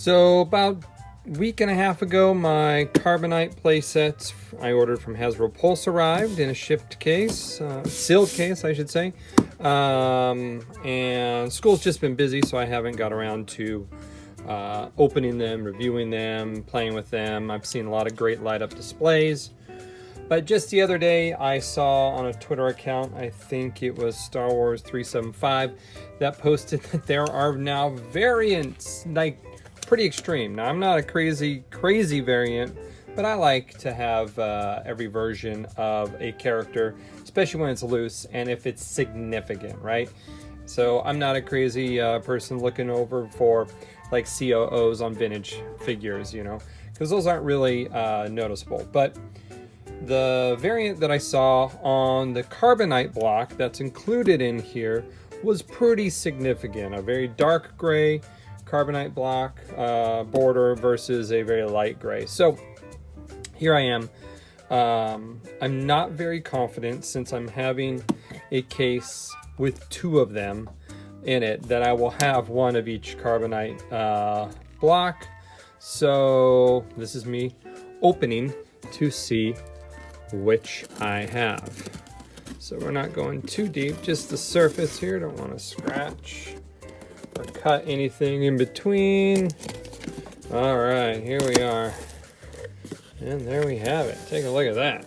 So about a week and a half ago, my Carbonite playsets I ordered from Hasbro Pulse arrived in a shipped case, sealed case, I should say. And school's just been busy, so I haven't got around to opening them, reviewing them, playing with them. I've seen a lot of great light-up displays. But just the other day, I saw on a Twitter account, I think it was Star Wars 375, that posted that there are now variants, like pretty extreme. Now, I'm not a crazy variant, but I like to have every version of a character, especially when it's loose and if it's significant, right? So I'm not a crazy person looking over for like COOs on vintage figures, you know, because those aren't really noticeable. But the variant that I saw on the Carbonite block that's included in here was pretty significant. A very dark gray Carbonite block border versus a very light gray. So here I am. I'm not very confident, since I'm having a case with two of them in it, that I will have one of each Carbonite block. So this is me opening to see which I have. So we're not going too deep, just the surface here. Don't want to scratch or cut anything in between. All right, here we are. And there we have it. Take a look at that.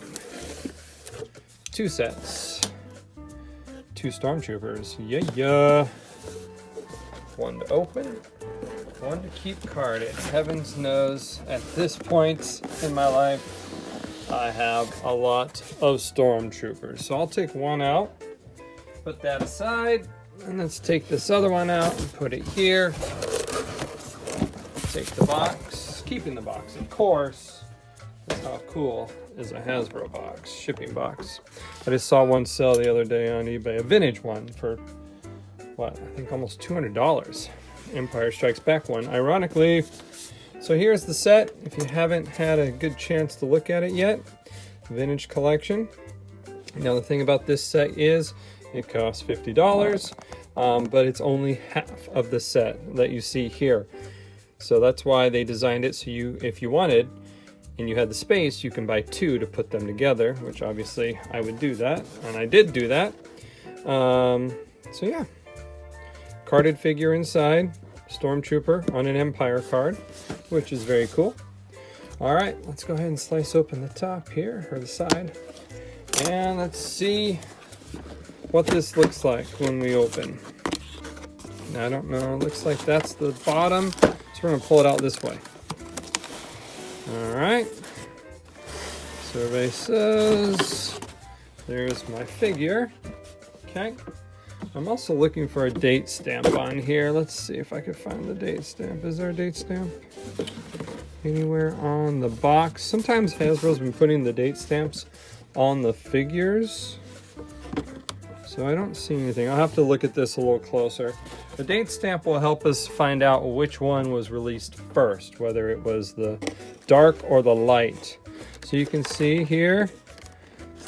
Two sets. Two Stormtroopers. Yeah. One to open, one to keep carded. Heavens knows, at this point in my life, I have a lot of Stormtroopers. So I'll take one out, put that aside, and let's take this other one out and put it here. Take the box, keeping the box, of course. That's how cool is a Hasbro box, shipping box. I just saw one sell the other day on eBay, a vintage one for, what, I think almost $200. Empire Strikes Back one, ironically. So here's the set, if you haven't had a good chance to look at it yet. Vintage collection. Now the thing about this set is it costs $50, but it's only half of the set that you see here. So that's why they designed it so you, if you wanted, and you had the space, you can buy two to put them together, which obviously I would do that, and I did do that. So yeah, carded figure inside, Stormtrooper on an Empire card, which is very cool. All right, let's go ahead and slice open the top here, or the side, and let's see what this looks like when we open. Now, I don't know, it looks like that's the bottom, so we're gonna pull it out this way. All right, survey says, there's my figure. Okay, I'm also looking for a date stamp on here. Let's see if I can find the date stamp. Is there a date stamp anywhere on the box? Sometimes Hasbro's been putting the date stamps on the figures, so I don't see anything. I'll have to look at this a little closer. The date stamp will help us find out which one was released first, whether it was the dark or the light. So you can see here,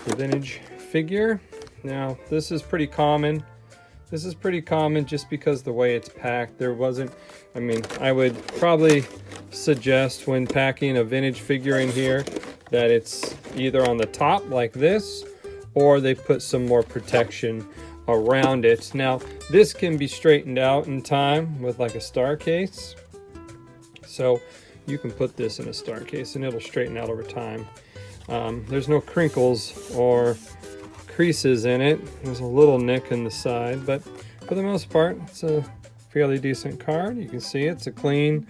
the vintage figure. Now, this is pretty common. This is pretty common just because the way it's packed. There wasn't, I mean, I would probably suggest when packing a vintage figure in here that it's either on the top like this, or they put some more protection around it. Now, this can be straightened out in time with like a star case. So you can put this in a star case and it'll straighten out over time. There's no crinkles or creases in it. There's a little nick in the side, but for the most part, it's a fairly decent card. You can see it's a clean,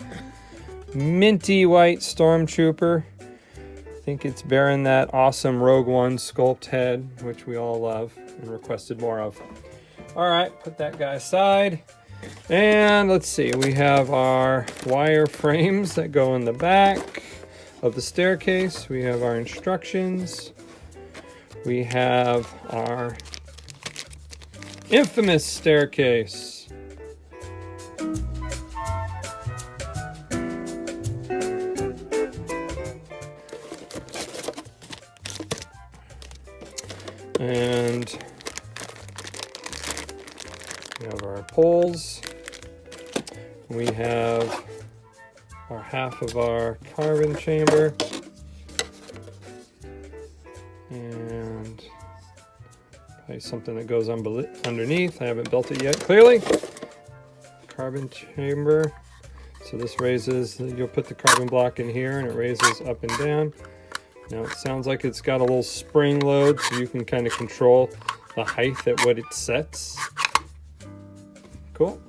minty white Stormtrooper. I think it's bearing that awesome Rogue One sculpt head, which we all love and requested more of. All right, put that guy aside. And let's see, we have our wire frames that go in the back of the staircase. We have our instructions. We have our infamous staircase. And we have our poles. We have our half of our carbon chamber. And probably something that goes underneath. I haven't built it yet, clearly. Carbon chamber. So this raises, you'll put the carbon block in here and it raises up and down. Now it sounds like it's got a little spring load, so you can kind of control the height at what it sets. Cool.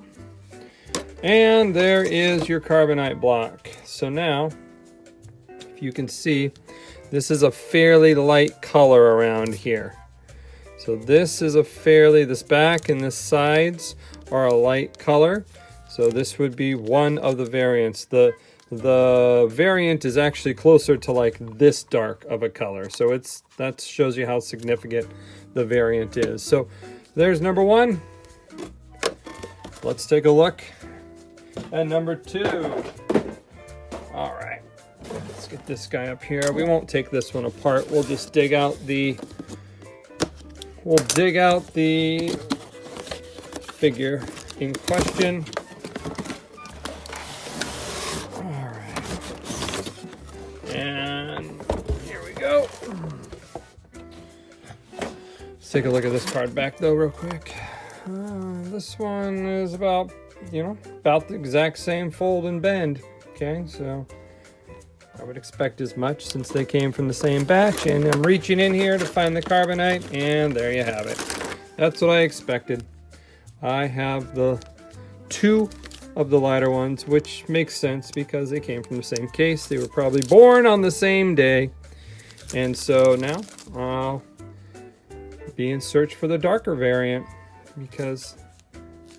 And there is your carbonite block. So now, if you can see, this is a fairly light color around here. So this is a fairly, this back and this sides are a light color. So this would be one of the variants. The variant is actually closer to like this dark of a color. So that shows you how significant the variant is. So there's number one. Let's take a look at number two. All right, let's get this guy up here. We won't take this one apart. We'll just dig out the figure in question. All right, and here we go. Let's take a look at this card back though real quick. This one is about the exact same fold and bend. Okay, so I would expect as much since they came from the same batch. And I'm reaching in here to find the carbonite, and there you have it. That's what I expected. I have the two of the lighter ones, which makes sense because they came from the same case. They were probably born on the same day. And so now I'll be in search for the darker variant because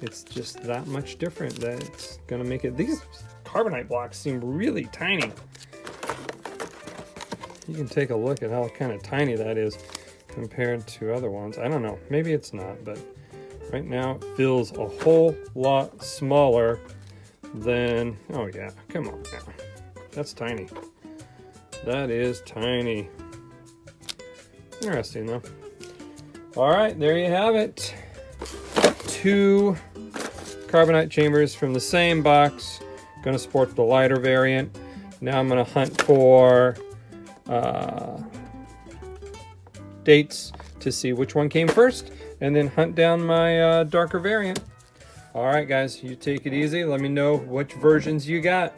it's just that much different that it's gonna make it. These carbonite blocks seem really tiny. You can take a look at how kind of tiny that is compared to other ones. I don't know, maybe it's not, but right now it feels a whole lot smaller than, oh yeah, come on now. That's tiny. That is tiny. Interesting though. All right, there you have it. Two carbonite chambers from the same box. Going to support the lighter variant. Now I'm going to hunt for dates to see which one came first, and then hunt down my darker variant. All right, guys, you take it easy. Let me know which versions you got.